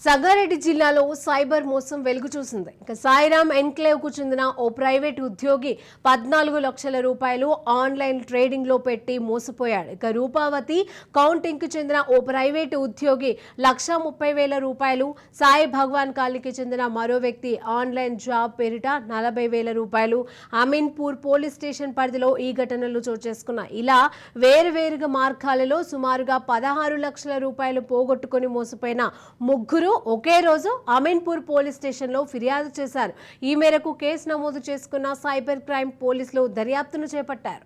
సంగారెడ్డి జిల్లాలో సైబర్ మోసం వెలుగు చూసింది. ఇక సాయిరామ్ ఎన్క్లేవ్ కు చెందిన ఓ ప్రైవేట్ ఉద్యోగి 14 లక్షల రూపాయలు ఆన్లైన్ ట్రేడింగ్ లో పెట్టి మోసపోయాడు. ఇక రూపావతి కౌంటింగ్ కు చెందిన ఓ ప్రైవేట్ ఉద్యోగి 1,30,000 రూపాయలు, సాయి భగవాన్ కాలనీకి చెందిన మరో వ్యక్తి ఆన్లైన్ జాబ్ పేరిట 40,000 రూపాయలు అమీన్పూర్ పోలీస్ స్టేషన్ పరిధిలో ఈ ఘటనలు చోటు చేసుకున్నాయి. ఇలా వేరువేరుగా మార్గాలలో సుమారుగా 16 లక్షల రూపాయలు పోగొట్టుకుని మోసపోయిన ముగ్గురు ఒకే రోజు అమీన్పూర్ పోలీస్ స్టేషన్ లో ఫిర్యాదు చేశారు. ఈ మేరకు కేసు నమోదు చేసుకున్న సైబర్ క్రైమ్ పోలీసులు దర్యాప్తును చేపట్టారు.